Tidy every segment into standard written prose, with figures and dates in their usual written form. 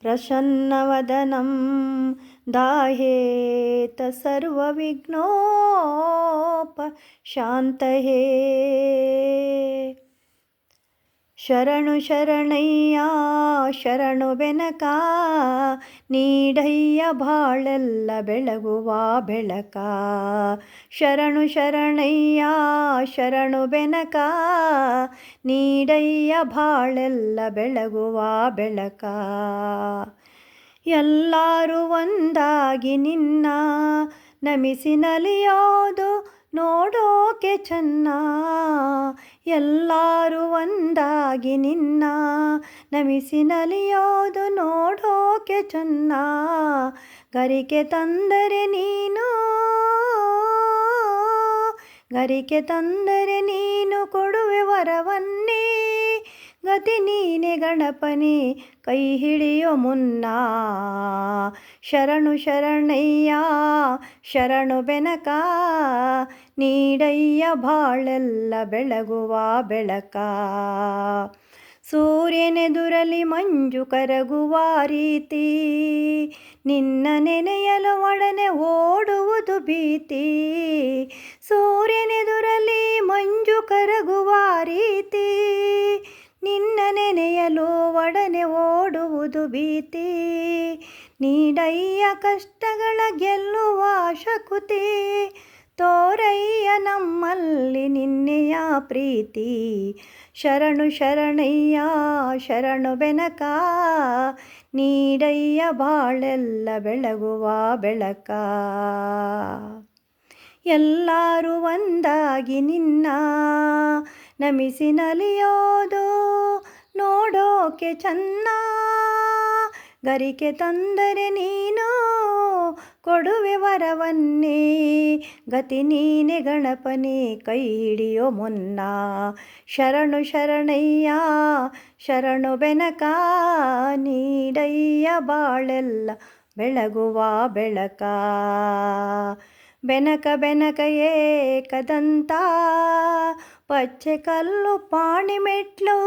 ಪ್ರಸನ್ನವದನಂ ದಾಹೇತ ಸರ್ವವಿಘ್ನೋಪಶಾಂತಯೇ. ಶರಣು ಶರಣಯ್ಯ ಶರಣು ಬೆನಕ, ನೀಡಯ್ಯ ಬಾಳೆಲ್ಲ ಬೆಳಗುವ ಬೆಳಕ. ಶರಣು ಶರಣಯ್ಯ ಶರಣು ಬೆನಕ, ನೀಡಯ್ಯ ಬಾಳೆಲ್ಲ ಬೆಳಗುವ ಬೆಳಕ. ಎಲ್ಲರೂ ಒಂದಾಗಿ ನಿನ್ನ ನಮಿಸಿ ನಲಿಯೋದು ನೋಡೋಕೆ ಚೆನ್ನ. ಎಲ್ಲರೂ ಒಂದಾಗಿ ನಿನ್ನ ನಮಿಸಿ ನಲಿಯೋದು ನೋಡೋಕೆ ಚೆನ್ನ. ಗರಿಕೆ ತಂದರೆ ನೀನು, ಗರಿಕೆ ತಂದರೆ ನೀನು ಕೊಡುವೆ ವರವನ್ನೇ. ಗತಿ ನೀನೆ ಗಣಪನೇ ಕೈ ಹಿಡಿಯೋ ಮುನ್ನ. ಶರಣು ಶರಣಯ್ಯ ಶರಣು ಬೆನಕ, ನೀಡಯ್ಯ ಬಾಳೆಲ್ಲ ಬೆಳಗುವ ಬೆಳಕ. ಸೂರ್ಯನೆದುರಲಿ ಮಂಜು ಕರಗುವ ರೀತಿ, ನಿನ್ನ ನೆನೆಯಲು ಒಡನೆ ಓಡುವುದು ಭೀತಿ. ಸೂರ್ಯನೆದುರಲಿ ಮಂಜು ಕರಗುವ ರೀತಿ, ನಿನ್ನ ನೆನೆಯಲು ಒಡನೆ ಓಡುವುದು ಭೀತಿ. ನೀಡಯ್ಯ ಕಷ್ಟಗಳ ಗೆಲ್ಲುವ ಶಕುತಿ, ತೋರಯ್ಯ ನಮ್ಮಲ್ಲಿ ನಿನ್ನೆಯ ಪ್ರೀತಿ. ಶರಣು ಶರಣಯ್ಯ ಶರಣು ಬೆನಕ, ನೀಡಯ್ಯ ಬಾಳೆಲ್ಲ ಬೆಳಗುವ ಬೆಳಕ. ಎಲ್ಲರೂ ಒಂದಾಗಿ ನಿನ್ನ ನಮಿಸಿ ನಲಿಯೋದು ನೋಡೋಕೆ ಚೆನ್ನ. ಗರಿಕೆ ತಂದರೆ ನೀನು ಕೊಡುವೆ ವರವನ್ನೇ. ಗತಿ ನೀನೆ ಗಣಪನೇ ಕೈ ಹಿಡಿಯೋ ಮುನ್ನ. ಶರಣು ಶರಣಯ್ಯ ಶರಣು ಬೆನಕ, ನೀಡಯ್ಯ ಬಾಳೆಲ್ಲ ಬೆಳಗುವ ಬೆಳಕ. ಬೆನಕ ಬೆನಕ ಏಕದಂತ, ಪಚ್ಚೆ ಕಲ್ಲು ಪಾಣಿ ಮೆಟ್ಲು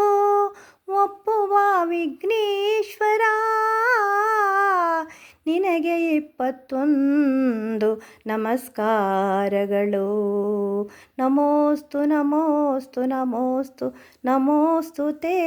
ಒಪ್ಪುವ ವಿಘ್ನೇಶ್ವರ. ನಿನಗೆ 21 ನಮಸ್ಕಾರಗಳು. ನಮೋಸ್ತು ನಮೋಸ್ತು ನಮೋಸ್ತು ನಮೋಸ್ತುತೇ.